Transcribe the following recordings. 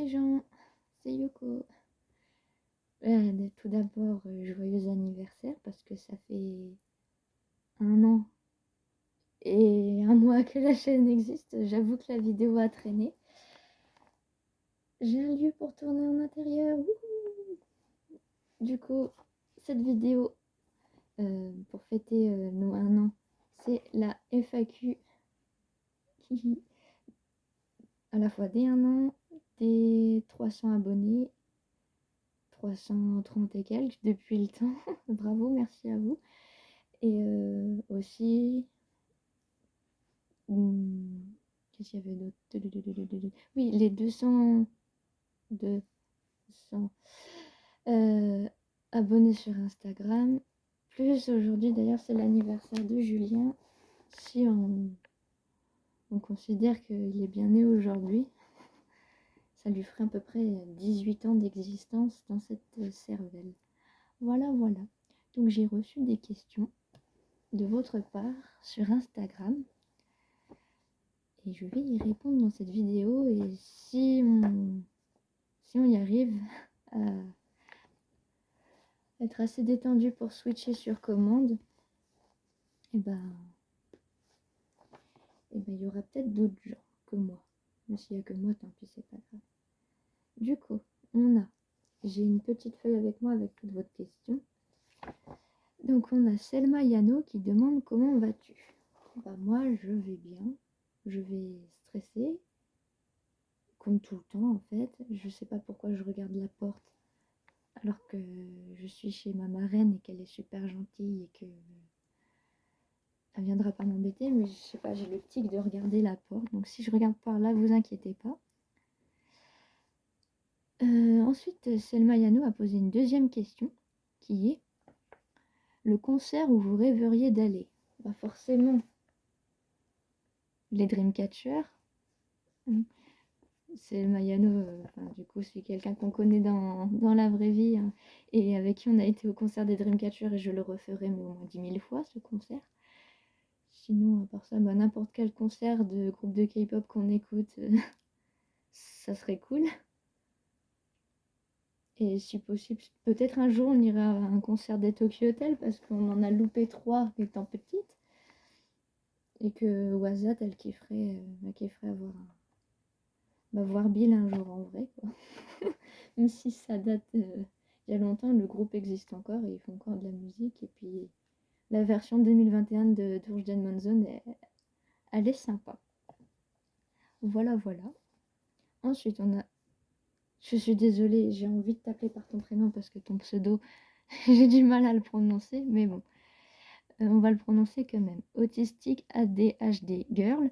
les gens, c'est Yoko. Tout d'abord, joyeux anniversaire parce que ça fait 1 an et 1 mois que la chaîne existe. J'avoue que la vidéo a traîné. J'ai un lieu pour tourner en intérieur. Wouhou. Du coup, cette vidéo, pour fêter nos 1 an, c'est la FAQ à la fois des 1 an, des 300 abonnés, 330 et quelques depuis le temps. Bravo, merci à vous. Et aussi, qu'est-ce qu'il y avait d'autre? Oui, les 200 abonnés sur Instagram. Plus aujourd'hui, d'ailleurs, c'est l'anniversaire de Julien. Si on considère qu'il est bien né aujourd'hui, ça lui ferait à peu près 18 ans d'existence dans cette cervelle. Voilà. Donc j'ai reçu des questions de votre part sur Instagram. Et je vais y répondre dans cette vidéo. Et si on y arrive à être assez détendu pour switcher sur commande, et ben il y aura peut-être d'autres gens que moi. Mais s'il n'y a que moi, tant pis, c'est pas grave. Du coup, j'ai une petite feuille avec moi avec toutes vos questions. Donc on a Selma Yano qui demande comment vas-tu? Moi je vais bien, je vais stresser, comme tout le temps en fait. Je sais pas pourquoi je regarde la porte alors que je suis chez ma marraine et qu'elle est super gentille et que elle viendra pas m'embêter, mais je sais pas, j'ai le tic de regarder la porte. Donc si je regarde par là, vous inquiétez pas. Ensuite, Selma Yano a posé une deuxième question qui est le concert où vous rêveriez d'aller. Forcément, les Dreamcatcher. Selma Yano, du coup, c'est quelqu'un qu'on connaît dans la vraie vie hein, et avec qui on a été au concert des Dreamcatcher et je le referai mais au moins 10 000 fois ce concert. Sinon, à part ça, n'importe quel concert de groupe de K-pop qu'on écoute, ça serait cool. Et si possible, peut-être un jour on ira à un concert des Tokyo Hotel parce qu'on en a loupé 3 étant petite. Et que Wazat, elle kifferait voir Bill un jour en vrai, quoi. Même si ça date il y a longtemps, le groupe existe encore et ils font encore de la musique. Et puis la version 2021 de Tourjden Monzon, elle est sympa. Voilà. Ensuite, on a... Je suis désolée, j'ai envie de t'appeler par ton prénom parce que ton pseudo, j'ai du mal à le prononcer, mais bon. On va le prononcer quand même. Autistique ADHD Girl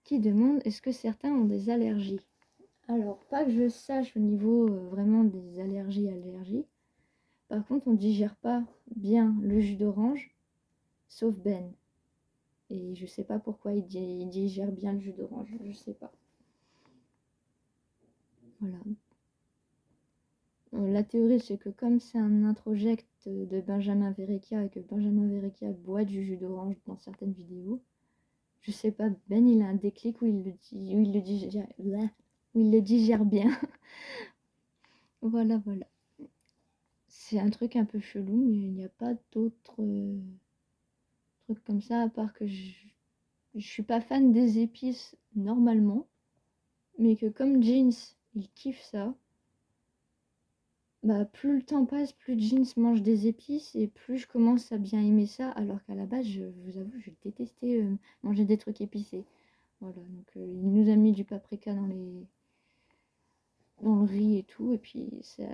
qui demande est-ce que certains ont des allergies? Alors, pas que je sache au niveau vraiment des allergies. Par contre, on digère pas bien le jus d'orange, sauf Ben. Et je sais pas pourquoi il digère bien le jus d'orange, je sais pas. Voilà. La théorie, c'est que comme c'est un introject de Benjamin Verrecchia et que Benjamin Verrecchia boit du jus d'orange dans certaines vidéos, je sais pas, Ben il a un déclic où il le digère bien. Voilà. C'est un truc un peu chelou, mais il n'y a pas d'autres trucs comme ça, à part que je suis pas fan des épices normalement, mais que comme Jeans, il kiffe ça, plus le temps passe, plus Jeans mange des épices et plus je commence à bien aimer ça, alors qu'à la base, je vous avoue, je détestais manger des trucs épicés. Voilà, donc il nous a mis du paprika dans le riz et tout, et puis ça...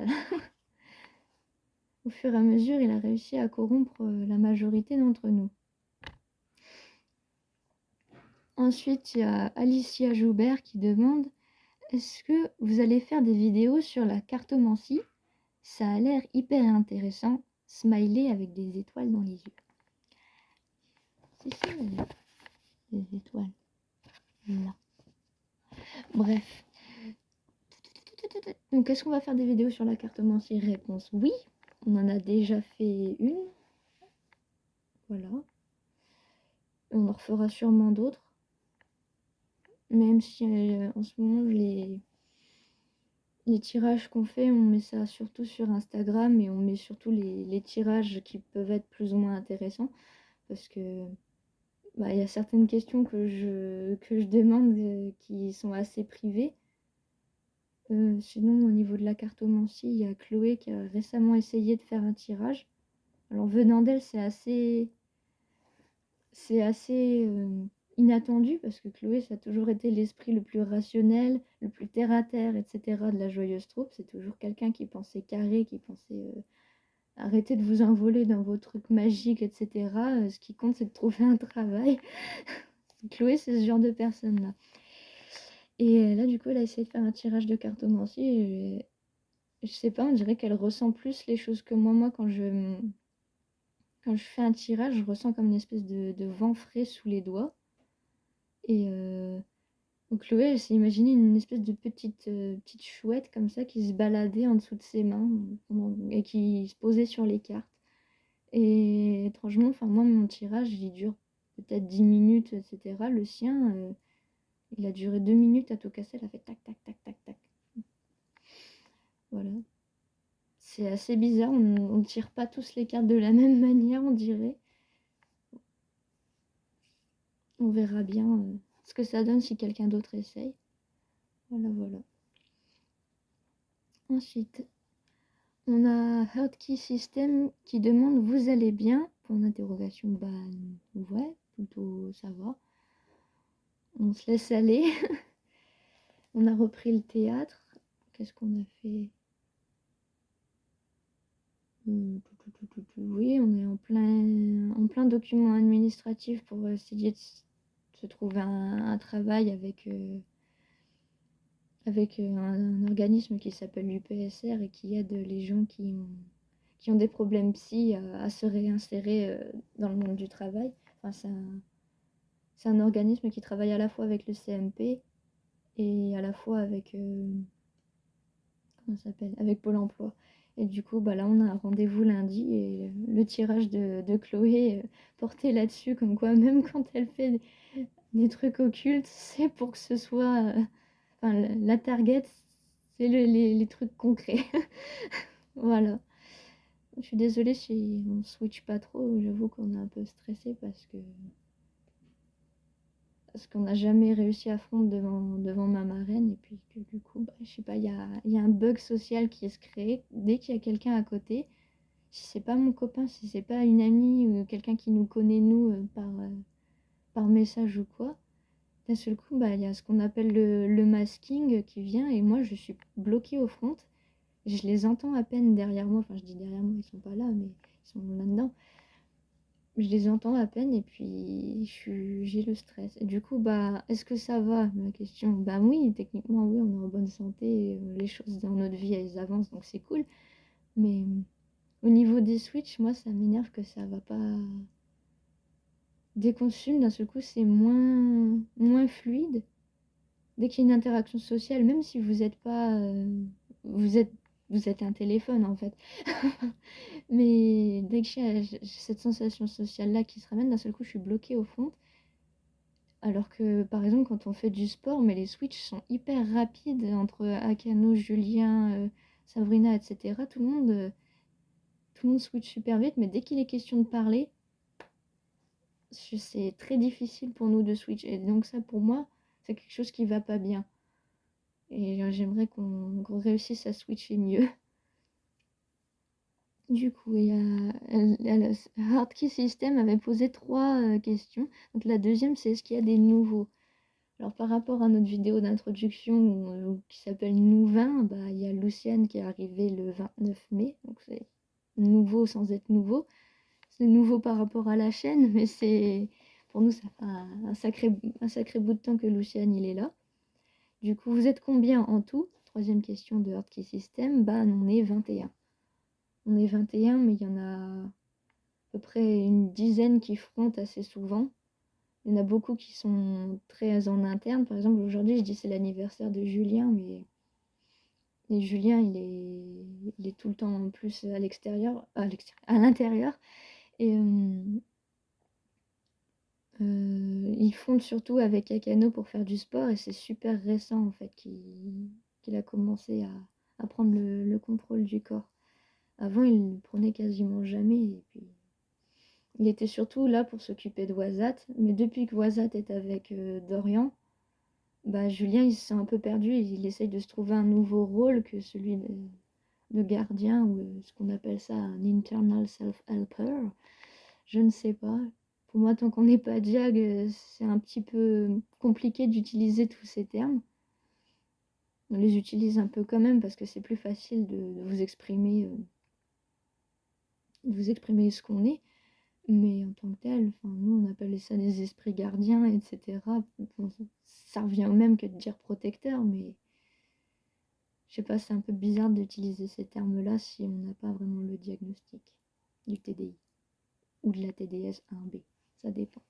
au fur et à mesure, il a réussi à corrompre la majorité d'entre nous. Ensuite, il y a Alicia Joubert qui demande est-ce que vous allez faire des vidéos sur la cartomancie? Ça a l'air hyper intéressant. Smiley avec des étoiles dans les yeux. C'est ça, des étoiles. Là. Bref. Donc, est-ce qu'on va faire des vidéos sur la cartomancie? Réponse oui. On en a déjà fait une. Voilà. On en refera sûrement d'autres. Même si en ce moment, les tirages qu'on fait, on met ça surtout sur Instagram et on met surtout les tirages qui peuvent être plus ou moins intéressants parce que bah, y a certaines questions que je demande qui sont assez privées. Sinon, au niveau de la cartomancie, il y a Chloé qui a récemment essayé de faire un tirage. Alors, venant d'elle, c'est assez inattendu parce que Chloé, ça a toujours été l'esprit le plus rationnel, le plus terre-à-terre, etc. de la Joyeuse Troupe. C'est toujours quelqu'un qui pensait carré, qui pensait arrêter de vous envoler dans vos trucs magiques, etc. Ce qui compte, c'est de trouver un travail. Chloé, c'est ce genre de personne-là. Et là, du coup, elle a essayé de faire un tirage de cartomancie. Et je sais pas, on dirait qu'elle ressent plus les choses que moi. Moi, quand je fais un tirage, je ressens comme une espèce de vent frais sous les doigts. Et donc Chloé, elle s'est imaginé une espèce de petite chouette comme ça qui se baladait en dessous de ses mains et qui se posait sur les cartes. Et étrangement, enfin moi, mon tirage, il dure peut-être 10 minutes, etc. Le sien, il a duré 2 minutes à tout casser. Elle a fait tac, tac, tac, tac, tac. Voilà. C'est assez bizarre, on ne tire pas tous les cartes de la même manière, on dirait. On verra bien ce que ça donne si quelqu'un d'autre essaye. Voilà, voilà. Ensuite, on a Heartkey System qui demande vous allez bien? Pour une interrogation, bah ouais, plutôt ça va. On se laisse aller. On a repris le théâtre. Qu'est-ce qu'on a fait? Oui, on est en plein document administratif pour essayer de se trouver un travail avec un organisme qui s'appelle l'UPSR et qui aide les gens qui ont des problèmes psy à se réinsérer dans le monde du travail. Enfin, c'est un organisme qui travaille à la fois avec le CMP et à la fois avec comment ça s'appelle, avec Pôle emploi. Et du coup, bah là, on a un rendez-vous lundi et le tirage de Chloé porté là-dessus, comme quoi, même quand elle fait des trucs occultes, c'est pour que ce soit. Enfin, la target, c'est les trucs concrets. Voilà. Je suis désolée si on switch pas trop. J'avoue qu'on est un peu stressé parce qu'on n'a jamais réussi à fondre devant ma marraine. Et puis que du coup, bah, je sais pas, il y a un bug social qui se crée dès qu'il y a quelqu'un à côté. Si c'est pas mon copain, si c'est pas une amie ou quelqu'un qui nous connaît, nous, par message ou quoi, d'un seul coup, bah, il y a ce qu'on appelle le masking qui vient et moi, je suis bloquée au front. Je les entends à peine derrière moi. Enfin, je dis derrière moi, ils sont pas là, mais ils sont là-dedans. Je les entends à peine et puis j'ai le stress. Et du coup, bah, est-ce que ça va? Ma question, bah oui, techniquement, oui, on est en bonne santé. Les choses dans notre vie, elles avancent, donc c'est cool. Mais au niveau des switches, moi, ça m'énerve que ça va pas. Dès qu'on se filme, d'un seul coup, c'est moins fluide. Dès qu'il y a une interaction sociale, même si vous êtes pas. Vous êtes, vous êtes un téléphone, en fait. Mais dès que j'ai cette sensation sociale-là qui se ramène, d'un seul coup, je suis bloquée au fond. Alors que, par exemple, quand on fait du sport, mais les switches sont hyper rapides entre Akano, Julien, Sabrina, etc. Tout le monde switch super vite, mais dès qu'il est question de parler, c'est très difficile pour nous de switch. Et donc ça, pour moi, c'est quelque chose qui va pas bien. Et j'aimerais qu'on réussisse à switcher mieux. Du coup, Hardkey System avait posé 3 questions. Donc la deuxième, c'est est-ce qu'il y a des nouveaux? Alors par rapport à notre vidéo d'introduction qui s'appelle Nous 20, bah, il y a Luciane qui est arrivée le 29 mai. Donc c'est nouveau sans être nouveau. C'est nouveau par rapport à la chaîne, mais pour nous, ça fait un sacré bout de temps que Luciane il est là. Du coup, vous êtes combien en tout? Troisième question de Hardkey System. Bah, on est 21. On est 21, mais il y en a à peu près une dizaine qui frontent assez souvent. Il y en a beaucoup qui sont très en interne. Par exemple, aujourd'hui, je dis c'est l'anniversaire de Julien, mais et Julien, il est tout le temps en plus à l'extérieur, à l'intérieur. Et ils fondent surtout avec Akano pour faire du sport et c'est super récent en fait qu'il a commencé à prendre le contrôle du corps. Avant, il le prenait quasiment jamais. Et puis, il était surtout là pour s'occuper de Wazat. Mais depuis que Wazat est avec Dorian, bah, Julien, il se sent un peu perdu. Il essaye de se trouver un nouveau rôle que celui de gardien, ou ce qu'on appelle ça un internal self-helper. Je ne sais pas. Pour moi, tant qu'on n'est pas Jag, c'est un petit peu compliqué d'utiliser tous ces termes. On les utilise un peu quand même parce que c'est plus facile de vous exprimer ce qu'on est. Mais en tant que tel, enfin, nous on appelle ça des esprits gardiens, etc. Bon, ça revient au même que de dire protecteur, mais je sais pas, c'est un peu bizarre d'utiliser ces termes-là si on n'a pas vraiment le diagnostic du TDI ou de la TDS 1B. Ça dépend.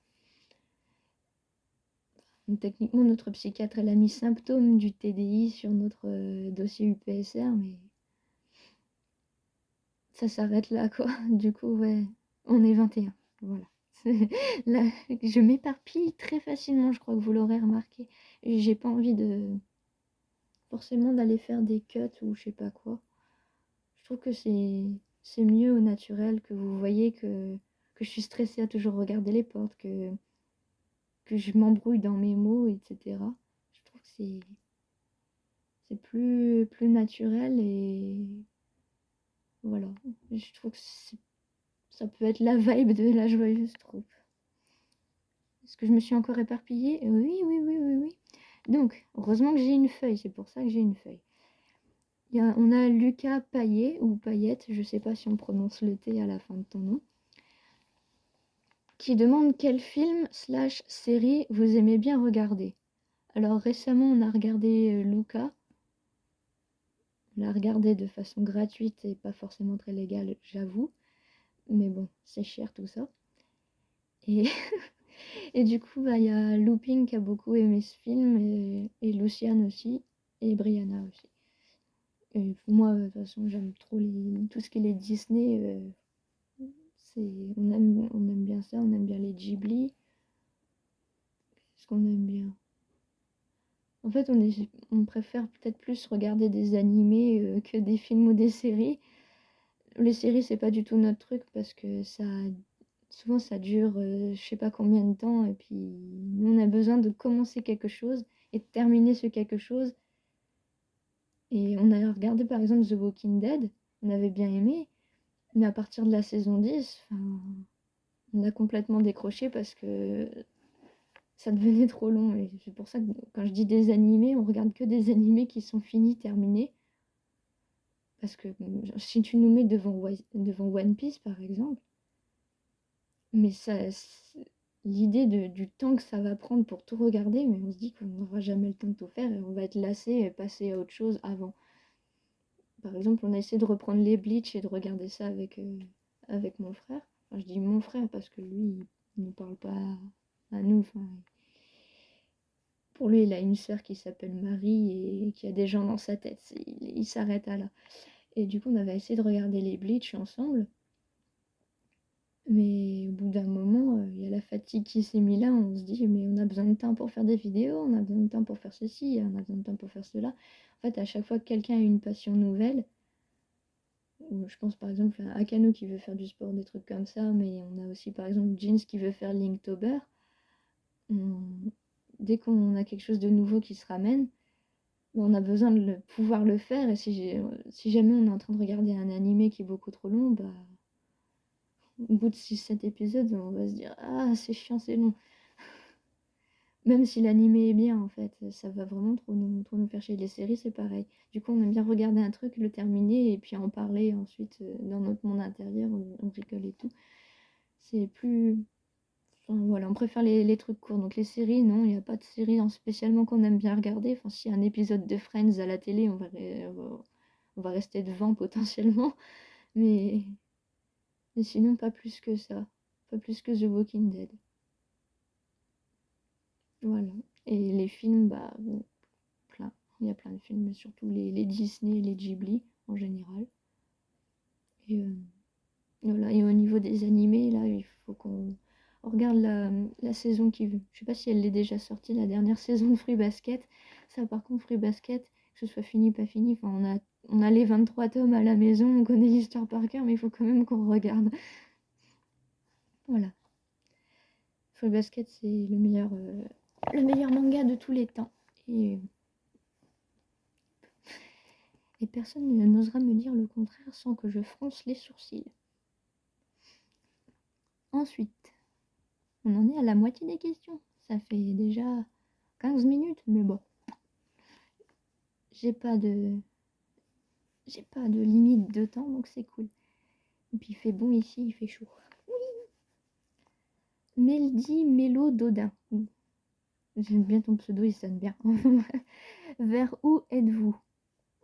Donc, techniquement, notre psychiatre, elle a mis symptômes du TDI sur notre dossier UPSR, mais ça s'arrête là, quoi. Du coup, ouais, on est 21. Voilà. Là, je m'éparpille très facilement, je crois que vous l'aurez remarqué. J'ai pas envie de forcément d'aller faire des cuts ou je sais pas quoi. Je trouve que c'est mieux au naturel, que vous voyez que je suis stressée à toujours regarder les portes, que je m'embrouille dans mes mots, etc. Je trouve que c'est plus naturel et voilà. Je trouve que ça peut être la vibe de la joyeuse troupe. Est-ce que je me suis encore éparpillée? Oui, oui, oui, oui, oui. Donc, heureusement que j'ai une feuille, c'est pour ça que j'ai une feuille. On a Lucas Payet, ou Payette, je ne sais pas si on prononce le T à la fin de ton nom, qui demande quel film / série vous aimez bien regarder. Alors récemment, on a regardé Luca. On l'a regardé de façon gratuite et pas forcément très légale, j'avoue. Mais bon, c'est cher tout ça. Et, et du coup, bah, y a Looping qui a beaucoup aimé ce film, et Luciane aussi, et Brianna aussi. Et moi, de toute façon, j'aime trop tout ce qui est les Disney. On aime bien ça, on aime bien les Ghibli. Qu'est-ce qu'on aime bien? En fait, on préfère peut-être plus regarder des animés que des films ou des séries. Les séries, c'est pas du tout notre truc parce que souvent ça dure je sais pas combien de temps, et puis nous on a besoin de commencer quelque chose et de terminer ce quelque chose. Et on a regardé par exemple The Walking Dead, on avait bien aimé, mais à partir de la saison 10, on a complètement décroché parce que ça devenait trop long. Et c'est pour ça que quand je dis des animés, on regarde que des animés qui sont finis, terminés. Parce que si tu nous mets devant One Piece par exemple, mais l'idée du temps que ça va prendre pour tout regarder, mais on se dit qu'on n'aura jamais le temps de tout faire et on va être lassé et passer à autre chose avant. Par exemple, on a essayé de reprendre les Bleach et de regarder ça avec mon frère. Enfin, je dis mon frère parce que lui, il ne parle pas à nous. Enfin, pour lui, il a une sœur qui s'appelle Marie et qui a des gens dans sa tête. Il s'arrête à là. Et du coup, on avait essayé de regarder les Bleach ensemble. Mais au bout d'un moment, il y a la fatigue qui s'est mise là. On se dit, mais on a besoin de temps pour faire des vidéos, on a besoin de temps pour faire ceci, on a besoin de temps pour faire cela. En fait, à chaque fois que quelqu'un a une passion nouvelle, ou je pense par exemple à Akano qui veut faire du sport, des trucs comme ça, mais on a aussi par exemple Jeans qui veut faire Linktober. Dès qu'on a quelque chose de nouveau qui se ramène, on a besoin de pouvoir le faire. Et si jamais on est en train de regarder un animé qui est beaucoup trop long, bah, au bout de 6-7 épisodes, on va se dire ah, c'est chiant, c'est long. Même si l'animé est bien, en fait, ça va vraiment trop nous faire chier. Les séries, c'est pareil. Du coup, on aime bien regarder un truc, le terminer et puis en parler ensuite dans notre monde intérieur, on rigole et tout. C'est plus. Enfin, voilà, on préfère les trucs courts. Donc les séries, non, il n'y a pas de série spécialement qu'on aime bien regarder. Enfin, s'il y a un épisode de Friends à la télé, on va rester devant potentiellement. Mais sinon, pas plus que ça. Pas plus que The Walking Dead. Voilà. Et les films, bah, plein. Il y a plein de films, mais surtout les Disney et les Ghibli en général. Et voilà. Et au niveau des animés, là, il faut qu'on regarde la saison qui veut. Je sais pas si elle est déjà sortie, la dernière saison de Fruit Basket. Ça, par contre, Fruit Basket, que ce soit fini, pas fini. Enfin, on a les 23 tomes à la maison, on connaît l'histoire par cœur, mais il faut quand même qu'on regarde. Voilà. Fruit Basket, c'est le meilleur manga de tous les temps. Et personne n'osera me dire le contraire sans que je fronce les sourcils. Ensuite, on en est à la moitié des questions. Ça fait déjà 15 minutes, mais bon. J'ai pas de limite de temps, donc c'est cool. Et puis il fait bon ici, il fait chaud. Oui. Meldy Mélo Dodin. J'aime bien ton pseudo, il sonne bien. Vers où êtes-vous?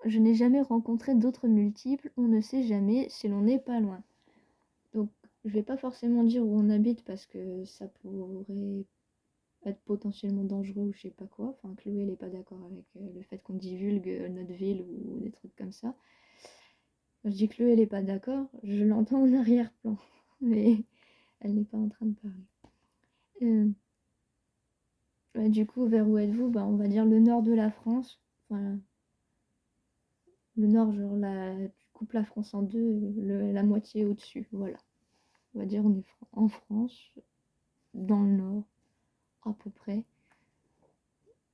Je n'ai jamais rencontré d'autres multiples, on ne sait jamais si l'on n'est pas loin. Donc je vais pas forcément dire où on habite parce que ça pourrait être potentiellement dangereux ou je sais pas quoi. Enfin, Chloé elle est pas d'accord avec le fait qu'on divulgue notre ville ou des trucs comme ça. Je dis que Chloé elle est pas d'accord, je l'entends en arrière-plan, mais elle n'est pas en train de parler. Du coup, vers où êtes-vous? Bah, on va dire le nord de la France. Enfin, le nord, genre tu coupes la France en deux, la moitié au-dessus. Voilà. On va dire on est en France, dans le nord, à peu près.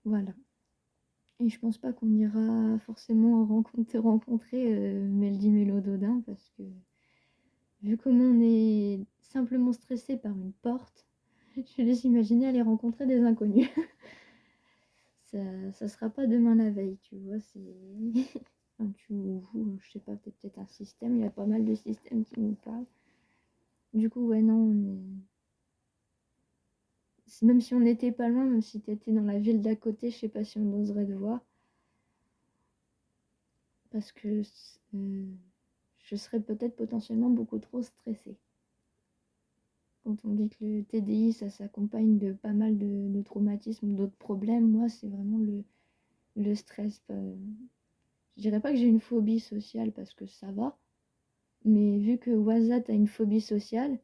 Voilà. Et je pense pas qu'on ira forcément rencontrer Meldy Mélododin parce que vu comment on est simplement stressé par une porte, je laisse imaginer aller rencontrer des inconnus. Ça sera pas demain la veille, tu vois. C'est enfin, je sais pas, peut-être un système. Il y a pas mal de systèmes qui nous parlent. Du coup, ouais, non, même si on n'était pas loin, même si t'étais dans la ville d'à côté, je sais pas si on oserait te voir. Parce que je serais peut-être potentiellement beaucoup trop stressée. Quand on dit que le TDI, ça s'accompagne de pas mal de traumatismes ou d'autres problèmes, moi, c'est vraiment le stress. Je dirais pas que j'ai une phobie sociale parce que ça va, mais vu que Wazat a une phobie sociale,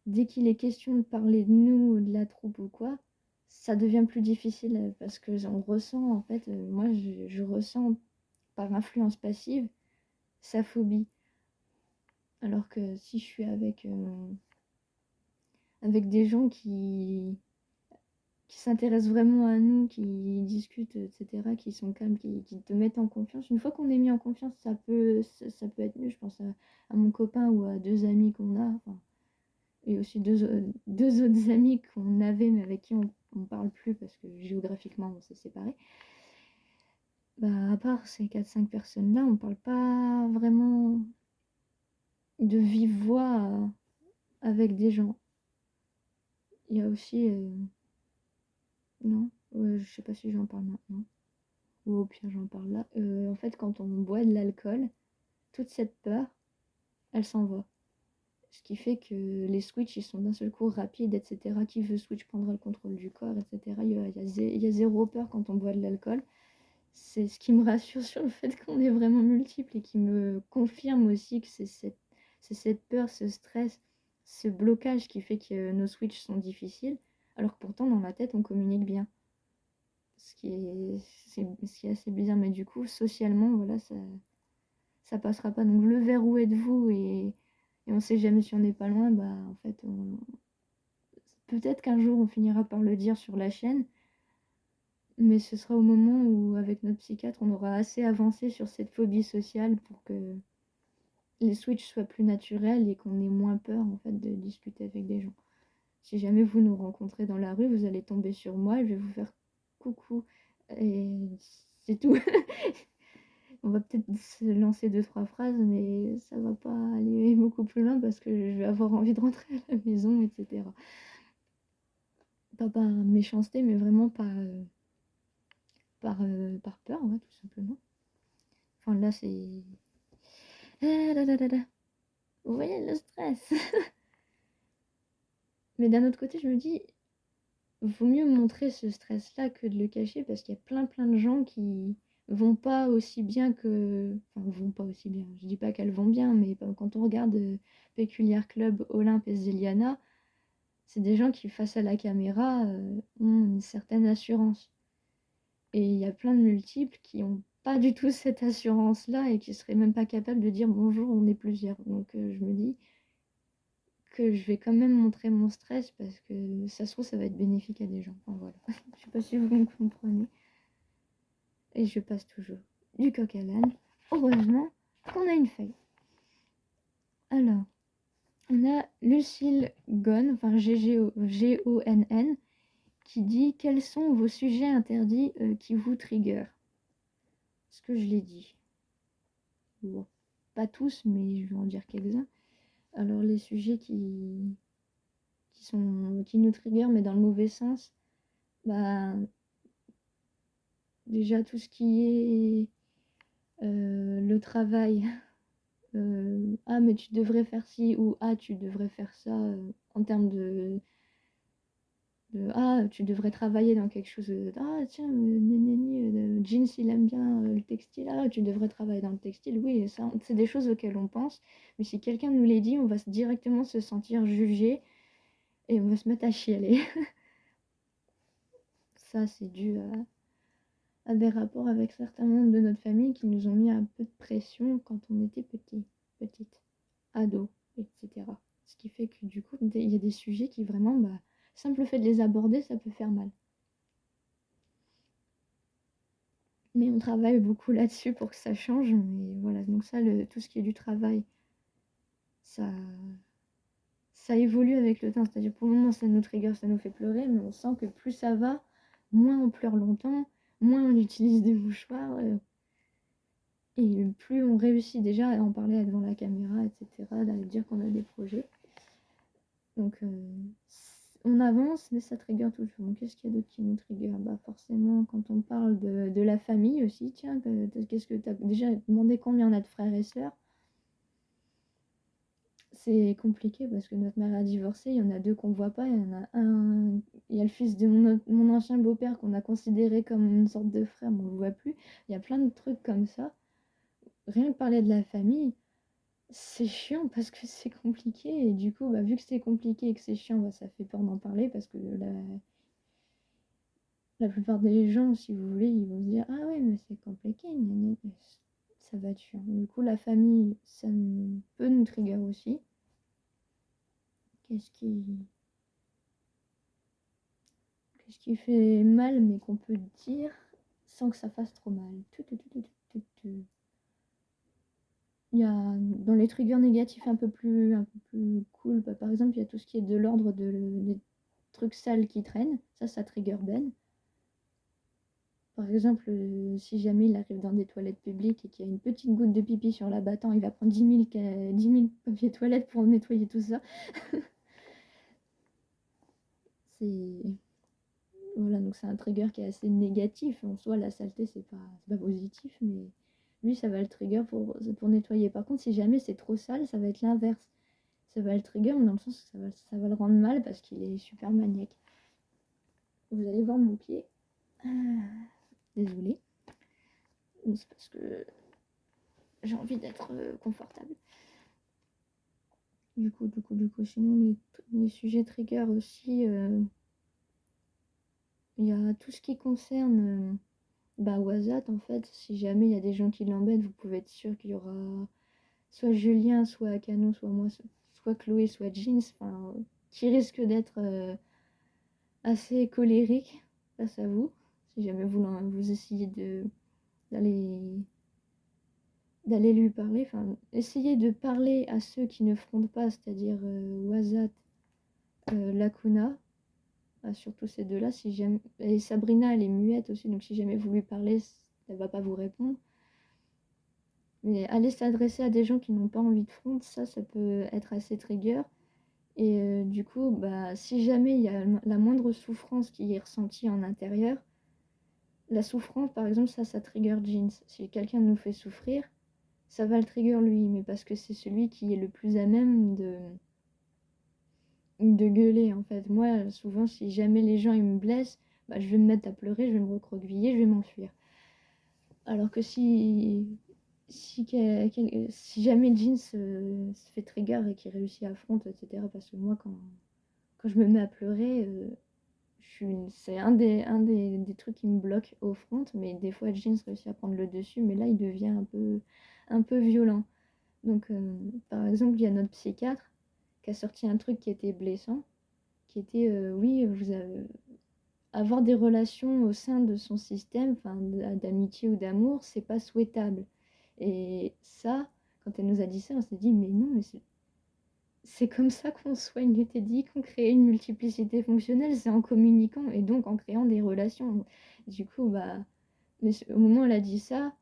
dès qu'il est question de parler de nous, de la troupe ou quoi, ça devient plus difficile parce que on ressent, en fait, moi, je ressens par influence passive sa phobie. Alors que si je suis avec des gens qui s'intéressent vraiment à nous, qui discutent, etc., qui sont calmes, qui te mettent en confiance. Une fois qu'on est mis en confiance, ça peut être mieux. Je pense à mon copain ou à deux amis qu'on a, enfin, et aussi deux autres amis qu'on avait, mais avec qui on ne parle plus parce que géographiquement, on s'est séparés. Bah, à part ces 4-5 personnes-là, on ne parle pas vraiment de vive voix avec des gens. Il y a aussi... non, je sais pas si j'en parle maintenant. Ou au pire, j'en parle là. En fait, quand on boit de l'alcool, toute cette peur, elle s'en va. Ce qui fait que les switches, ils sont d'un seul coup rapides, etc. Qui veut switch prendra le contrôle du corps, etc. Il y a zéro peur quand on boit de l'alcool. C'est ce qui me rassure sur le fait qu'on est vraiment multiples et qui me confirme aussi que c'est cette peur, ce stress, ce blocage qui fait que nos switches sont difficiles, alors que pourtant dans la tête on communique bien. Ce qui est assez bizarre, mais du coup socialement voilà ça passera pas. Donc le vers où êtes-vous et on sait jamais si on n'est pas loin, bah en fait peut-être qu'un jour on finira par le dire sur la chaîne. Mais ce sera au moment où, avec notre psychiatre, on aura assez avancé sur cette phobie sociale pour que les switches soient plus naturels et qu'on ait moins peur en fait de discuter avec des gens. Si jamais vous nous rencontrez dans la rue, vous allez tomber sur moi et je vais vous faire coucou et c'est tout. On va peut-être se lancer 2-3 phrases, mais ça va pas aller beaucoup plus loin parce que je vais avoir envie de rentrer à la maison, etc. Pas par méchanceté, mais vraiment par peur, ouais, tout simplement. Enfin là, c'est... Ah là là là là. Vous voyez le stress. Mais d'un autre côté, je me dis, vaut mieux montrer ce stress-là que de le cacher parce qu'il y a plein de gens qui vont pas aussi bien que... Enfin, vont pas aussi bien. Je dis pas qu'elles vont bien, mais quand on regarde Peculiar Club, Olympe et Zeliana, c'est des gens qui, face à la caméra, ont une certaine assurance. Et il y a plein de multiples qui ont pas du tout cette assurance-là et qui serait même pas capable de dire bonjour, on est plusieurs. Donc je me dis que je vais quand même montrer mon stress parce que ça se trouve, ça va être bénéfique à des gens. Enfin, voilà. Je sais pas si vous me comprenez. Et je passe toujours du coq à l'âne. Heureusement qu'on a une feuille. Alors, on a Lucille Gonn, enfin Gonn, qui dit quels sont vos sujets interdits qui vous trigger. Ce que je l'ai dit. Bon, pas tous, mais je vais en dire quelques-uns. Alors les sujets qui nous trigger, mais dans le mauvais sens, bah déjà tout ce qui est le travail. Ah mais tu devrais faire ci ou ah tu devrais faire ça en termes ah tu devrais travailler dans quelque chose ah tiens Jeans il aime bien le textile ah tu devrais travailler dans le textile oui ça c'est des choses auxquelles on pense mais si quelqu'un nous les dit on va directement se sentir jugé et on va se mettre à chialer. Ça c'est dû à des rapports avec certains membres de notre famille qui nous ont mis un peu de pression quand on était petite, ado, etc. Ce qui fait que du coup, il y a des sujets qui vraiment, bah, simple fait de les aborder, ça peut faire mal. Mais on travaille beaucoup là-dessus pour que ça change. Mais voilà, donc ça, tout ce qui est du travail, ça évolue avec le temps. C'est-à-dire pour le moment, ça nous trigger, ça nous fait pleurer, mais on sent que plus ça va, moins on pleure longtemps, moins on utilise des mouchoirs. Et plus on réussit déjà à en parler devant la caméra, etc., à dire qu'on a des projets. Donc on avance, mais ça trigger toujours. Donc qu'est-ce qu'il y a d'autre qui nous trigger? Bah forcément, quand on parle de la famille aussi, tiens, qu'est-ce que tu as déjà demandé combien on a de frères et sœurs? C'est compliqué parce que notre mère a divorcé, il y en a deux qu'on voit pas, il y en a un, il y a le fils de mon ancien beau-père qu'on a considéré comme une sorte de frère, mais on le voit plus. Il y a plein de trucs comme ça. Rien que parler de la famille, c'est chiant parce que c'est compliqué et du coup, bah, vu que c'est compliqué et que c'est chiant, bah, ça fait peur d'en parler parce que la plupart des gens, si vous voulez, ils vont se dire ah ouais mais c'est compliqué, ça va être chiant. Du coup, la famille, ça peut nous trigger aussi. Qu'est-ce qui fait mal mais qu'on peut dire sans que ça fasse trop mal. Il y a dans les triggers négatifs un peu plus cool, bah, par exemple, il y a tout ce qui est de l'ordre des trucs sales qui traînent. Ça trigger Ben. Par exemple, si jamais il arrive dans des toilettes publiques et qu'il y a une petite goutte de pipi sur la battant, il va prendre 10 000 papiers toilettes pour nettoyer tout ça. C'est... Voilà, donc c'est un trigger qui est assez négatif. En soi, la saleté, c'est pas positif, mais lui, ça va le trigger pour nettoyer. Par contre, si jamais c'est trop sale, ça va être l'inverse. Ça va le trigger, mais dans le sens que ça va le rendre mal parce qu'il est super maniaque. Vous allez voir mon pied. Désolée. C'est parce que j'ai envie d'être confortable. Du coup, sinon, les sujets trigger aussi, il y a tout ce qui concerne Wazat, en fait. Si jamais il y a des gens qui l'embêtent, vous pouvez être sûr qu'il y aura soit Julien, soit Akano, soit moi, soit Chloé, soit Jeans, qui risque d'être assez colérique face à vous. Si jamais vous essayez d'aller lui parler, essayez de parler à ceux qui ne frontent pas, c'est-à-dire Wazat, Lacuna, surtout ces deux-là. Si jamais... Et Sabrina, elle est muette aussi, donc si jamais vous lui parlez, elle va pas vous répondre. Mais aller s'adresser à des gens qui n'ont pas envie de front, ça peut être assez trigger. Et du coup, si jamais il y a la moindre souffrance qui est ressentie en intérieur, la souffrance, par exemple, ça trigger Jeans. Si quelqu'un nous fait souffrir, ça va le trigger lui, mais parce que c'est celui qui est le plus à même de gueuler, en fait. Moi, souvent, si jamais les gens ils me blessent, je vais me mettre à pleurer, je vais me recroqueviller, je vais m'enfuir. Alors que si jamais Jeans se fait trigger et qu'il réussit à affronter, etc., parce que moi, quand je me mets à pleurer, c'est des trucs qui me bloquent au front, mais des fois Jeans réussit à prendre le dessus, mais là il devient un peu violent. Donc par exemple, il y a notre psychiatre qui a sorti un truc qui était blessant, qui était oui, avoir des relations au sein de son système, enfin d'amitié ou d'amour, c'est pas souhaitable. Et ça, quand elle nous a dit ça, on s'est dit mais non, mais c'est comme ça qu'on soigne le TDI, qu'on crée une multiplicité fonctionnelle, c'est en communiquant et donc en créant des relations. Du coup, mais au moment où elle a dit ça,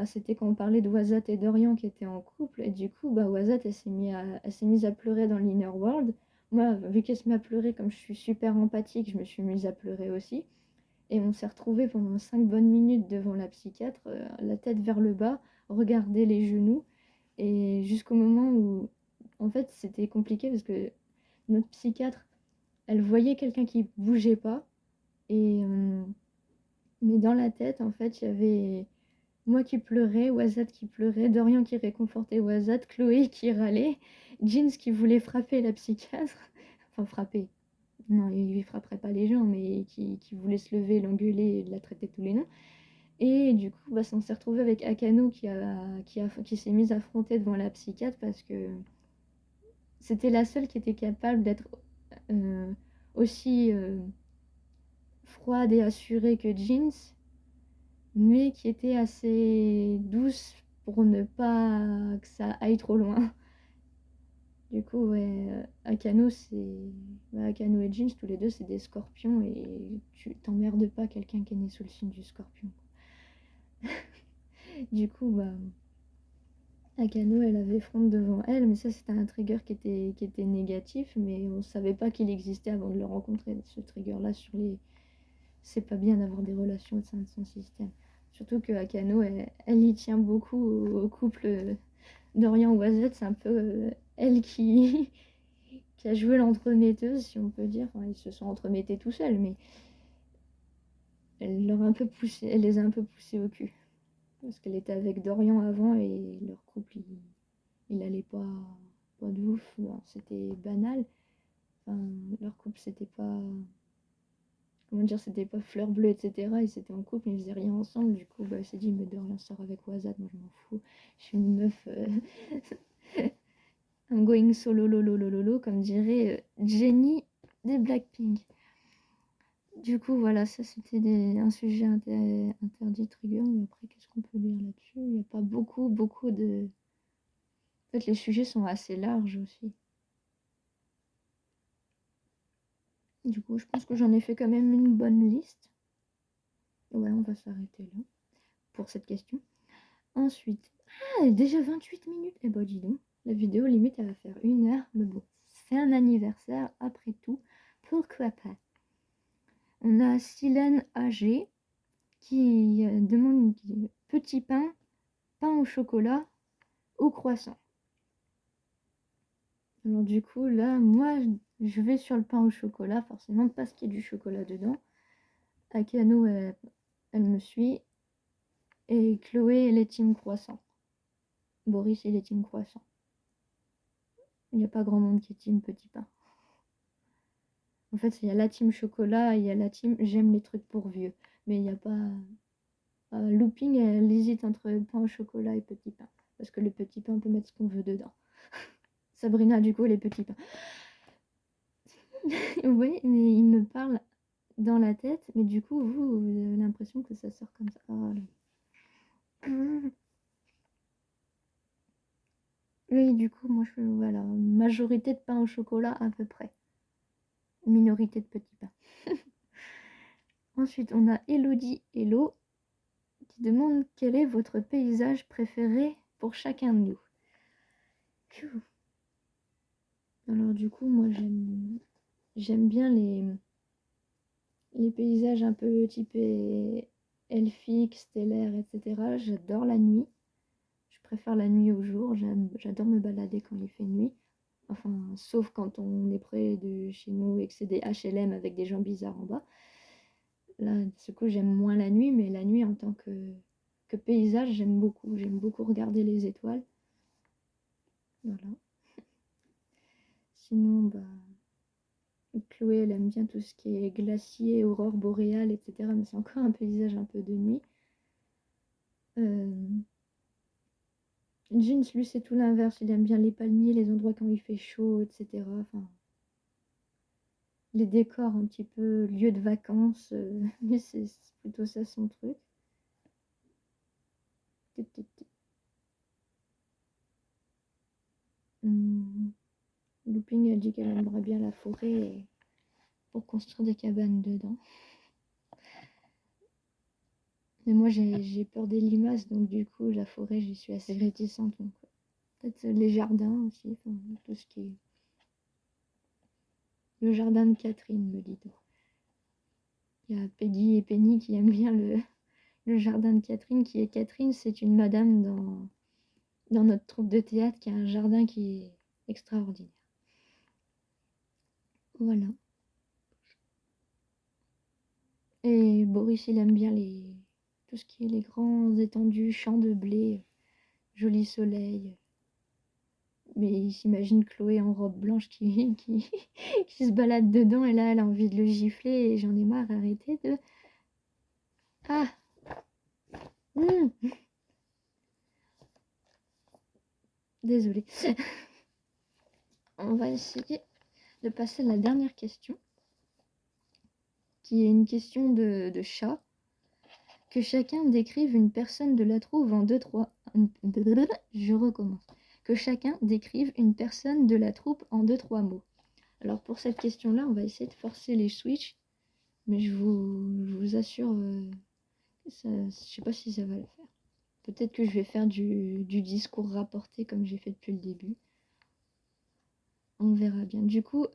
c'était quand on parlait de Wazat et Dorian qui étaient en couple, et du coup, Wazat, elle s'est mise à pleurer dans l'Inner World. Moi, vu qu'elle se met à pleurer, comme je suis super empathique, je me suis mise à pleurer aussi. Et on s'est retrouvés pendant 5 bonnes minutes devant la psychiatre, la tête vers le bas, regarder les genoux, et jusqu'au moment où, en fait, c'était compliqué parce que notre psychiatre, elle voyait quelqu'un qui bougeait pas, et mais dans la tête, en fait, il y avait moi qui pleurais, Wazat qui pleurait, Dorian qui réconfortait Wazat, Chloé qui râlait, Jeans qui voulait frapper la psychiatre, enfin frapper, non, il frapperait pas les gens, mais qui voulait se lever, l'engueuler et la traiter de tous les noms. Et du coup, on s'est retrouvé avec Akano qui s'est mise à affronter devant la psychiatre parce que c'était la seule qui était capable d'être euh, aussi froide et assurée que Jeans, mais qui était assez douce pour ne pas que ça aille trop loin. Du coup, ouais, Akano et Jeans, tous les deux, c'est des scorpions et tu t'emmerdes pas quelqu'un qui est né sous le signe du scorpion. Du coup, Akano, elle avait Front devant elle, mais ça, c'était un trigger qui était négatif, mais on savait pas qu'il existait avant de le rencontrer. Ce trigger-là, c'est pas bien d'avoir des relations au sein de son système. Surtout que Akano, elle y tient beaucoup au couple d'Orient Wazet, c'est un peu elle qui a joué l'entremetteuse, si on peut dire. Enfin, ils se sont entremettés tout seuls, mais elle les a un peu poussés au cul. Parce qu'elle était avec Dorian avant et leur couple, il allait pas de ouf. Bon, c'était banal. Enfin, leur couple, c'était pas. Comment dire, c'était pas fleur bleue, etc. Ils étaient en couple, ils faisaient rien ensemble. Du coup, elle s'est dit, mais Dorian sort avec Wazat, moi je m'en fous. Je suis une meuf. I'm going solo, lolo, lolo, comme dirait Jennie des Blackpink. Du coup, voilà, ça c'était un sujet interdit trigger, mais après, qu'est-ce qu'on peut dire là-dessus? Il n'y a pas beaucoup de. En fait, les sujets sont assez larges aussi. Du coup, je pense que j'en ai fait quand même une bonne liste. Ouais, on va s'arrêter là pour cette question. Ensuite, déjà 28 minutes. Eh ben, dis donc, la vidéo limite, elle va faire 1 heure. Mais bon, c'est un anniversaire, après tout. Pourquoi pas? On a Silène AG qui demande petit pain, pain au chocolat, au croissant. Alors du coup, là, moi, je vais sur le pain au chocolat, forcément parce qu'il y a du chocolat dedans. Akano, elle me suit. Et Chloé, elle est team croissant. Boris, il est team croissant. Il n'y a pas grand monde qui est team petit pain. En fait, il y a la team chocolat, il y a la team j'aime les trucs pour vieux. Mais il n'y a pas... Looping, elle hésite entre pain au chocolat et petit pain. Parce que le petit pain, on peut mettre ce qu'on veut dedans. Sabrina, du coup, les petits pains. Oui, mais il me parle dans la tête, mais du coup, vous avez l'impression que ça sort comme ça. Oh, oui, du coup, moi, voilà, majorité de pain au chocolat à peu près. Minorité de petits pains. Ensuite, on a Elodie Hello qui demande quel est votre paysage préféré pour chacun de nous. Alors du coup, moi j'aime bien les paysages un peu typés elfiques, stellaires, etc. J'adore la nuit. Je préfère la nuit au jour. J'adore me balader quand il fait nuit. Enfin, sauf quand on est près de chez nous et que c'est des HLM avec des gens bizarres en bas. Là, du coup, j'aime moins la nuit, mais la nuit en tant que paysage, j'aime beaucoup. J'aime beaucoup regarder les étoiles. Voilà. Sinon, Chloé, elle aime bien tout ce qui est glacier, aurore boréale, etc. Mais c'est encore un paysage un peu de nuit. Jeans, lui, c'est tout l'inverse. Il aime bien les palmiers, les endroits quand il fait chaud, etc. Enfin, les décors un petit peu lieu de vacances. Mais c'est plutôt ça son truc. Looping a dit qu'elle aimerait bien la forêt pour construire des cabanes dedans. Mais moi, j'ai peur des limaces, donc du coup, la forêt, j'y suis assez réticente. Donc, peut-être les jardins aussi, enfin, tout ce qui est... Le jardin de Catherine, me dit-on. Il y a Peggy et Penny qui aiment bien le jardin de Catherine, qui est Catherine, c'est une madame dans notre troupe de théâtre qui a un jardin qui est extraordinaire. Voilà. Et Boris, il aime bien tout ce qui est les grands étendus, champs de blé, joli soleil. Mais il s'imagine Chloé en robe blanche qui se balade dedans et là elle a envie de le gifler et j'en ai marre, arrêtez de... Ah Désolée. On va essayer de passer à la dernière question, qui est une question de chat. Que chacun décrive une personne de la troupe en 2-3... Je recommence. Que chacun décrive une personne de la troupe en 2-3 mots. Alors pour cette question-là, on va essayer de forcer les switches, mais je vous assure, je sais pas si ça va le faire. Peut-être que je vais faire du discours rapporté comme j'ai fait depuis le début. On verra bien. Du coup,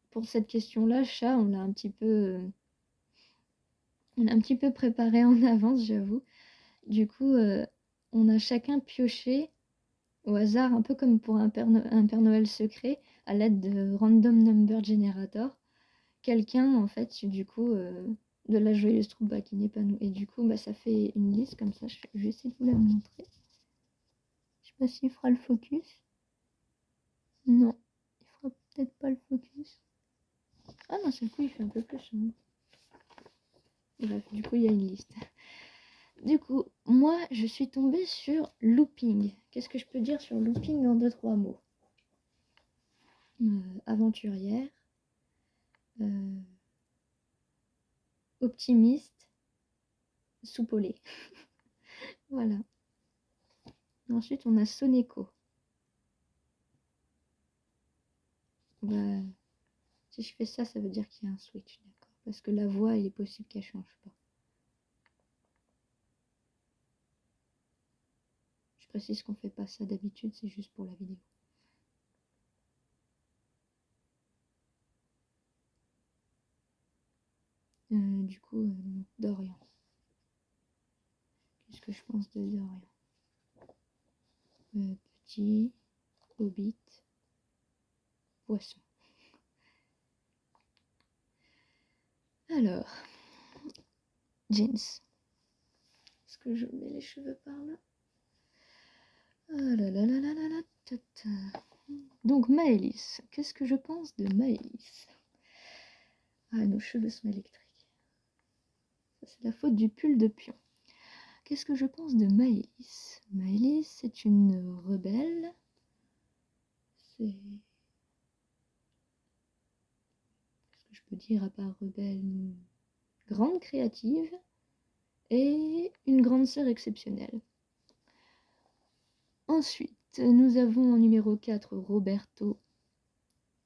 pour cette question-là, chat, on l'a un petit peu préparé en avance, j'avoue. Du coup, on a chacun pioché au hasard, un peu comme pour un Père Noël secret, à l'aide de Random Number Generator, quelqu'un, en fait, du coup, de la joyeuse troupe qui n'est pas nous. Et du coup, ça fait une liste comme ça. Je vais essayer de vous la montrer. Je sais pas s'il fera le focus. Non, il fera peut-être pas le focus. Ah non, c'est le coup, il fait un peu plus. Hein. Bref, du coup, il y a une liste. Du coup, moi, je suis tombée sur looping. Qu'est-ce que je peux dire sur looping en 2-3 mots? Aventurière, optimiste, soupe au lait. Voilà. Ensuite, on a Soneko. Si je fais ça, ça veut dire qu'il y a un switch, d'accord? Parce que la voix, il est possible qu'elle change pas. Je précise qu'on fait pas ça d'habitude, c'est juste pour la vidéo. Du coup, Dorian. Qu'est-ce que je pense de Dorian? Petit, hobbit, poisson. Alors, jeans. Est-ce que je mets les cheveux par là? Ah là là là là là là, tata. Donc Maëlys, qu'est-ce que je pense de Maëlys? Ah, nos cheveux sont électriques. Ça, c'est la faute du pull de pion. Qu'est-ce que je pense de Maëlys? Maëlys, c'est une rebelle. C'est... Qu'est-ce que je peux dire à part rebelle? Une grande créative et une grande sœur exceptionnelle. Ensuite, nous avons en numéro 4 Roberto,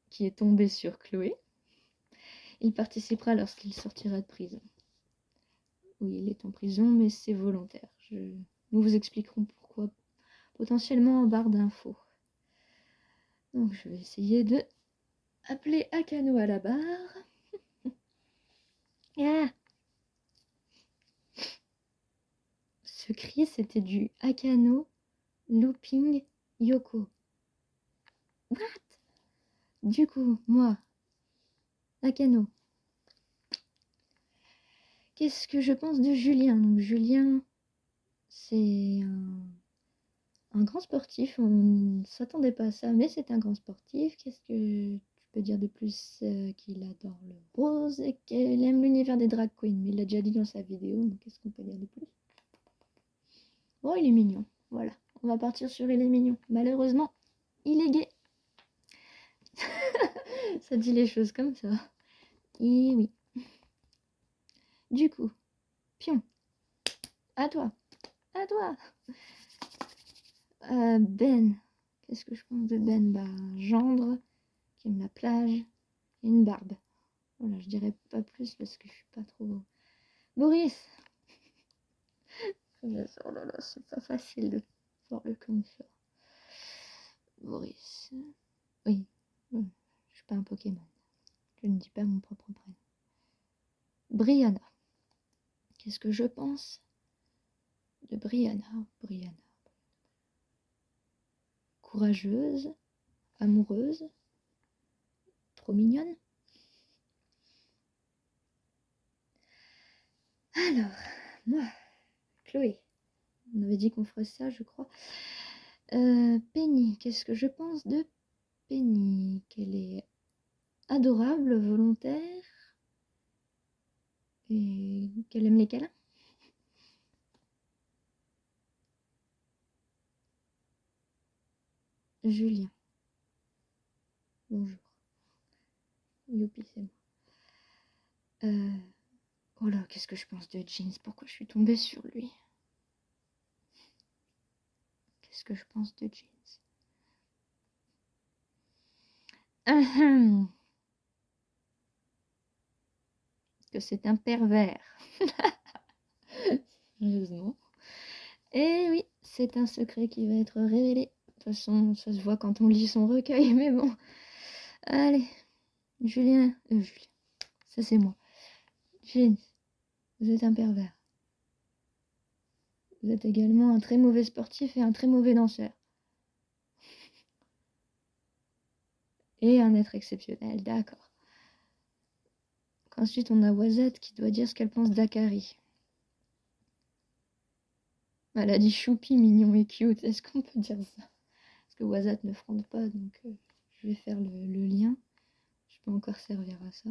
qui est tombé sur Chloé. Il participera lorsqu'il sortira de prison. Oui, il est en prison, mais c'est volontaire. Nous vous expliquerons pourquoi, potentiellement en barre d'infos. Donc je vais essayer de appeler Akano à la barre. Ah, ce cri, c'était du Akano Looping Yoko. What? Du coup, moi, Akano. Qu'est-ce que je pense de Julien? Donc Julien, c'est un grand sportif. On ne s'attendait pas à ça, mais c'est un grand sportif. Qu'est-ce que peux dire de plus qu'il adore le rose et qu'il aime l'univers des drag queens. Mais il l'a déjà dit dans sa vidéo, donc qu'est-ce qu'on peut dire de plus? Oh, il est mignon. Voilà, on va partir sur il est mignon. Malheureusement, il est gay. Ça dit les choses comme ça. Et oui. Du coup, pion. À toi. À toi. Ben. Qu'est-ce que je pense de Ben? Bah, gendre, qui aime la plage, et une barbe. Voilà, je dirais pas plus parce que je suis pas trop... Boris. Oh là là, c'est pas facile de voir le comme ça. Boris. Oui. Je suis pas un Pokémon. Je ne dis pas mon propre prénom. Brianna. Qu'est-ce que je pense de Brianna? Brianna. Courageuse, amoureuse, trop mignonne. Alors, moi, Chloé, on avait dit qu'on ferait ça, je crois. Penny, qu'est-ce que je pense de Penny? Qu'elle est adorable, volontaire, et qu'elle aime les câlins. Julien. Bonjour. Youpi, c'est moi. Oh là, qu'est-ce que je pense de Jeans? Pourquoi je suis tombée sur lui? Qu'est-ce que je pense de Jeans? Que c'est un pervers. Sérieusement. Et oui, c'est un secret qui va être révélé. De toute façon, ça se voit quand on lit son recueil, mais bon. Allez, Julien. Julien. Ça, c'est moi. Jeans, vous êtes un pervers. Vous êtes également un très mauvais sportif et un très mauvais danseur. Et un être exceptionnel, d'accord. Ensuite, on a Wazat qui doit dire ce qu'elle pense d'Akari. Elle a dit choupi, mignon et cute. Est-ce qu'on peut dire ça? Parce que Wazat ne fronde pas, donc je vais faire le lien. Je peux encore servir à ça.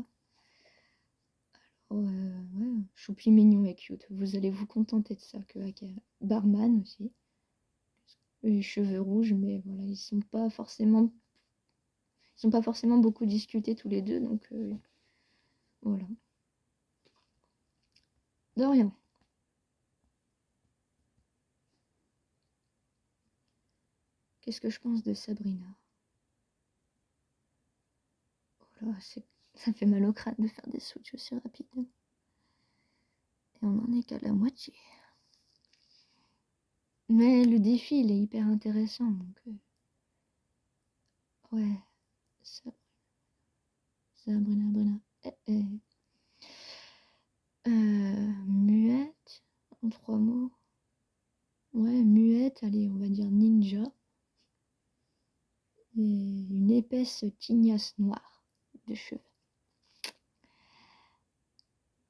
Alors, ouais, choupi, mignon et cute. Vous allez vous contenter de ça que Akari. Barman aussi. Les cheveux rouges, mais voilà, ils sont pas forcément beaucoup discutés tous les deux, donc voilà. Dorian. Qu'est-ce que je pense de Sabrina? Oh là, ça fait mal au crâne de faire des switches aussi rapidement. Et on en est qu'à la moitié. Mais le défi, il est hyper intéressant, donc... ouais, Sabrina. Muette, en 3 mots. Ouais, muette, allez, on va dire ninja. Et une épaisse tignasse noire de cheveux.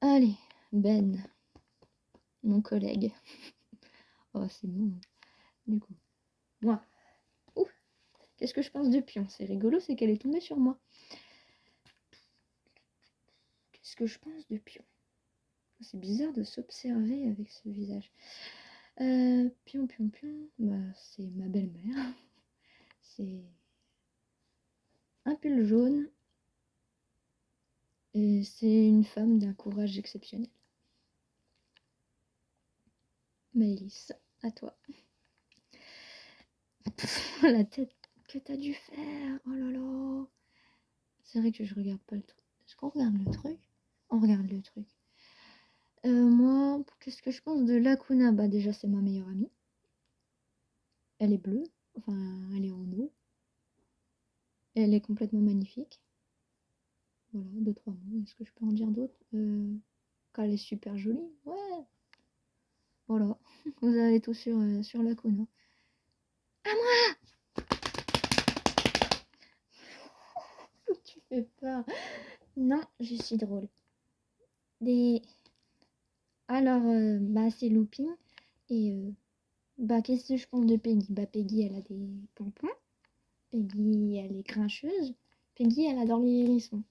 Allez, Ben, mon collègue. Oh, c'est bon. Du coup, moi. Ouh, qu'est-ce que je pense de Pion? C'est rigolo, c'est qu'elle est tombée sur moi. Qu'est-ce que je pense de Pion? C'est bizarre de s'observer avec ce visage. Pion. Bah, c'est ma belle-mère. C'est un pull jaune. Et c'est une femme d'un courage exceptionnel. Maëlys, à toi. La tête que t'as dû faire. Oh là là. C'est vrai que je regarde pas le truc. Est-ce qu'on regarde le truc? On regarde le truc. Moi, qu'est-ce que je pense de Lacuna? Bah déjà, c'est ma meilleure amie. Elle est bleue. Enfin, elle est en eau. Elle est complètement magnifique. Voilà, 2-3 mots. Est-ce que je peux en dire d'autres? Qu'elle est super jolie. Ouais. Voilà. Vous avez tout sur Lacuna. À moi! Tu fais peur. Non, je suis drôle. Alors, bah, c'est Looping. Et bah, qu'est-ce que je pense de Peggy? Bah, Peggy, elle a des pompons. Peggy, elle est grincheuse. Peggy, elle adore les hérissons.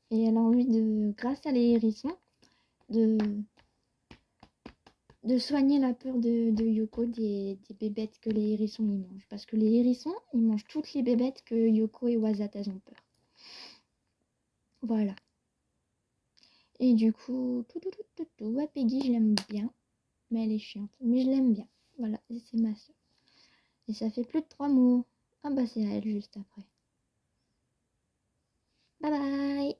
Et elle a envie de, grâce à les hérissons, de, de soigner la peur de Yoko des bébêtes que les hérissons y mangent. Parce que les hérissons, ils mangent toutes les bébêtes que Yoko et Wazat, elles ont peur. Voilà. Et du coup, ouais, Peggy, je l'aime bien. Mais elle est chiante. Mais je l'aime bien. Voilà, c'est ma soeur. Et ça fait plus de 3 mots. Ah bah c'est à elle juste après. Bye bye.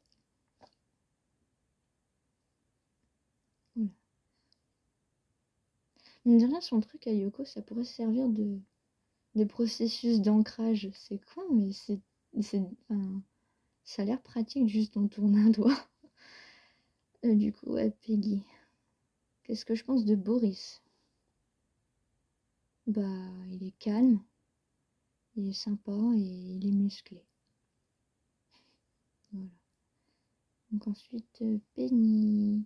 Oula. Mine de rien, son truc à Yoko, ça pourrait servir de processus d'ancrage. C'est con, mais ça a l'air pratique, juste on tourne un doigt. Du coup, ouais, Peggy. Qu'est-ce que je pense de Boris? Bah, il est calme, il est sympa et il est musclé. Voilà. Donc ensuite, Penny.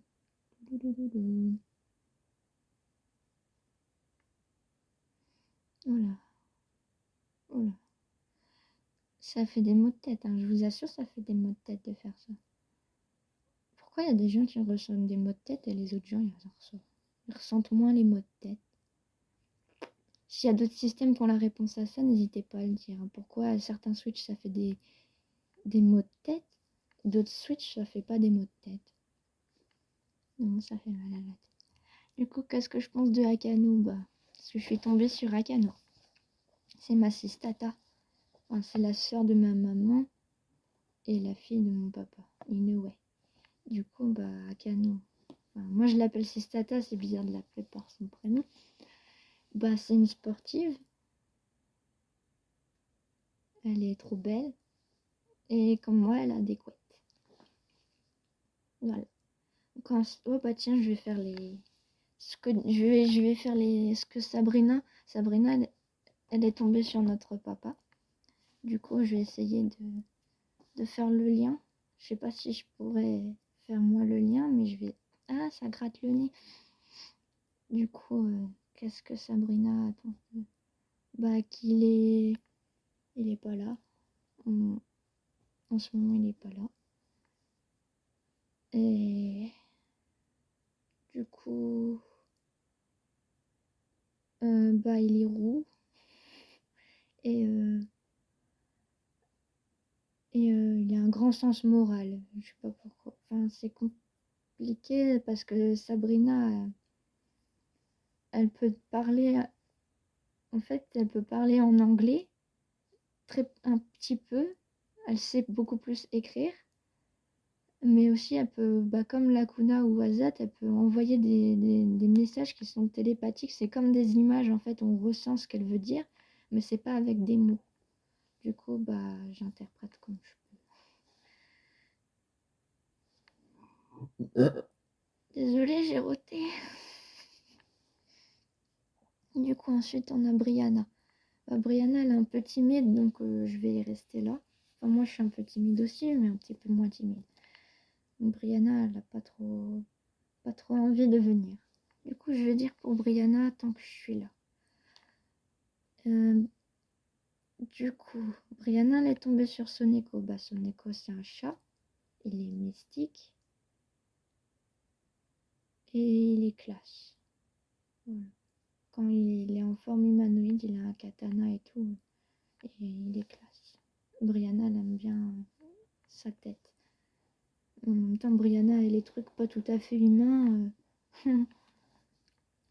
Voilà. Voilà. Ça fait des maux de tête, hein. Je vous assure, ça fait des maux de tête de faire ça. Pourquoi il y a des gens qui ressentent des maux de tête et les autres gens, ils ressentent moins les maux de tête? S'il y a d'autres systèmes qui ont la réponse à ça, n'hésitez pas à le dire. Pourquoi à certains Switch ça fait des maux de tête, d'autres Switch ça fait pas des maux de tête? Non, ça fait mal à la tête. Du coup, qu'est-ce que je pense de Akano? Bah, parce que je suis tombée sur Akano. C'est ma sistata. Enfin, c'est la sœur de ma maman et la fille de mon papa. Inoue. Du coup, bah, Akano. Enfin, moi, je l'appelle Sistata, c'est bizarre de l'appeler par son prénom. Bah, c'est une sportive. Elle est trop belle. Et comme moi, elle a des couettes. Voilà. Oh, bah, tiens, je vais faire les. Je vais faire les. Ce que Sabrina. Sabrina, elle est tombée sur notre papa. Du coup, je vais essayer de faire le lien. Je sais pas si je pourrais faire moi le lien, mais je vais. Ah, ça gratte le nez. Du coup, qu'est-ce que Sabrina attend? Bah, il est pas là. En ce moment, il est pas là. Et du coup, bah, il est roux. Et, il a un grand sens moral. Je sais pas pourquoi. Enfin, c'est compliqué parce que Sabrina, elle peut parler. En fait, elle peut parler en anglais un petit peu. Elle sait beaucoup plus écrire. Mais aussi, elle peut, bah, comme Lakuna ou Azat, elle peut envoyer des messages qui sont télépathiques. C'est comme des images, en fait, on ressent ce qu'elle veut dire, mais c'est pas avec des mots. Du coup, bah, j'interprète comme je peux. Désolée, j'ai roté. Du coup, ensuite, on a Brianna. Bah, Brianna, elle est un peu timide, donc je vais rester là. Enfin, moi, je suis un peu timide aussi, mais un petit peu moins timide. Donc, Brianna, elle n'a pas trop envie de venir. Du coup, je vais dire pour Brianna tant que je suis là. Du coup, Brianna, elle est tombée sur Soneko. Bah, Soneko, c'est un chat. Il est mystique. Et il est classe. Voilà. Quand il est en forme humanoïde, il a un katana et tout. Et il est classe. Brianna, elle aime bien sa tête. En même temps, Brianna et les trucs pas tout à fait humains.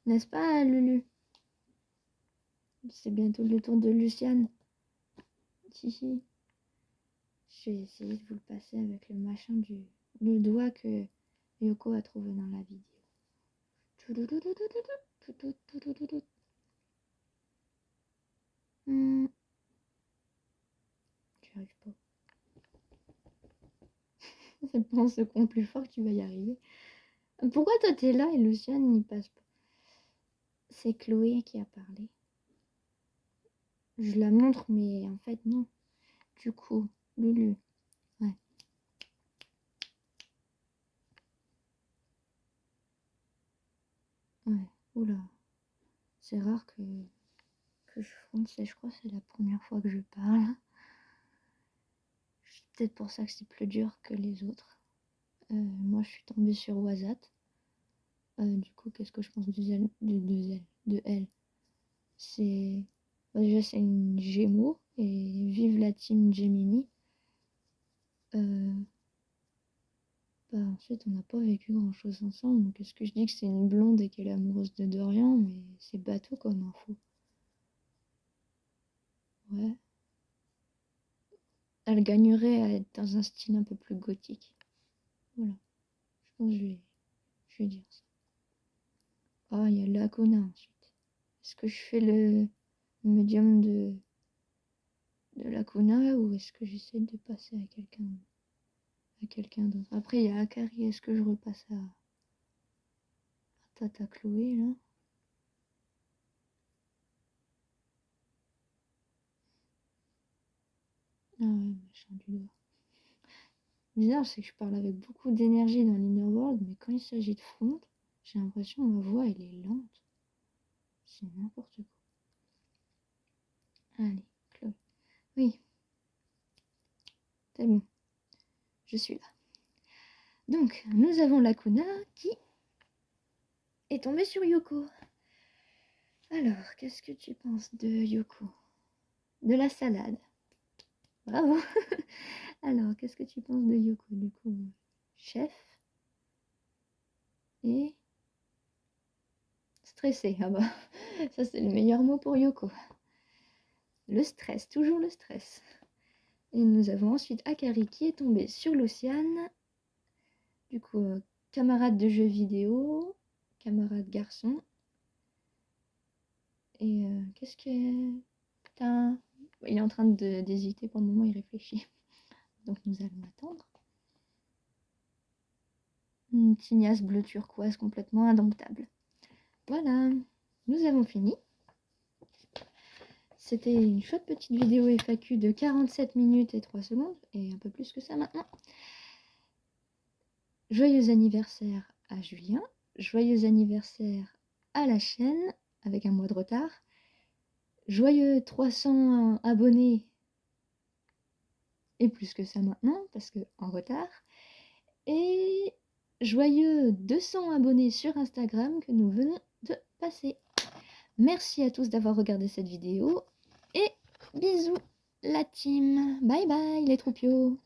N'est-ce pas, Lulu? C'est bientôt le tour de Luciane. Si. Je vais essayer de vous le passer avec le machin le doigt que Yoko a trouvé dans la vidéo. J'y arrive pas. C'est pas en second plus fort que tu vas y arriver. Pourquoi toi t'es là et Luciane n'y passe pas? C'est Chloé qui a parlé. Je la montre, mais en fait non. Du coup, Lulu. Ouais. Ouais. Oula. C'est rare que je fronce et je crois que c'est la première fois que je parle. peut-être pour ça que c'est plus dur que les autres. Moi, je suis tombée sur Wazat. Du coup, qu'est-ce que je pense de elle? C'est déjà c'est une Gémeaux et vive la team Gemini. Ensuite, on n'a pas vécu grand-chose ensemble. Donc, est-ce que je dis que c'est une blonde et qu'elle est amoureuse de Dorian? Mais c'est bateau comme info. Ouais. Elle gagnerait à être dans un style un peu plus gothique. Voilà. Je pense que je vais dire ça. Ah, il y a Lacuna ensuite. Est-ce que je fais le médium de Lacuna ou est-ce que j'essaie de passer à quelqu'un d'autre? Après, il y a Akari. Est-ce que je repasse à Tata Chloé là? Ah ouais, machin du doigt. Bizarre, c'est que je parle avec beaucoup d'énergie dans l'Inner World, mais quand il s'agit de front, j'ai l'impression que ma voix elle est lente. C'est n'importe quoi. Allez, Chloé. Oui, c'est bon. Je suis là. Donc, nous avons Lacuna qui est tombée sur Yoko. Alors, qu'est-ce que tu penses de Yoko? De la salade. Bravo. Alors, qu'est-ce que tu penses de Yoko du coup? Chef et stressé. Ah bah, ça c'est le meilleur mot pour Yoko. Le stress, toujours le stress. Et nous avons ensuite Akari qui est tombé sur l'Océane. Du coup, camarade de jeux vidéo, camarade garçon. Et qu'est-ce que... Putain, il est en train d'hésiter pour le moment, il réfléchit. Donc nous allons attendre. Une tignasse bleu turquoise complètement indomptable. Voilà, nous avons fini. C'était une chouette petite vidéo FAQ de 47 minutes et 3 secondes, et un peu plus que ça maintenant. Joyeux anniversaire à Julien, joyeux anniversaire à la chaîne, avec un mois de retard. Joyeux 300 abonnés, et plus que ça maintenant, parce que en retard. Et joyeux 200 abonnés sur Instagram que nous venons de passer. Merci à tous d'avoir regardé cette vidéo, et bisous la team. Bye bye les troupiaux.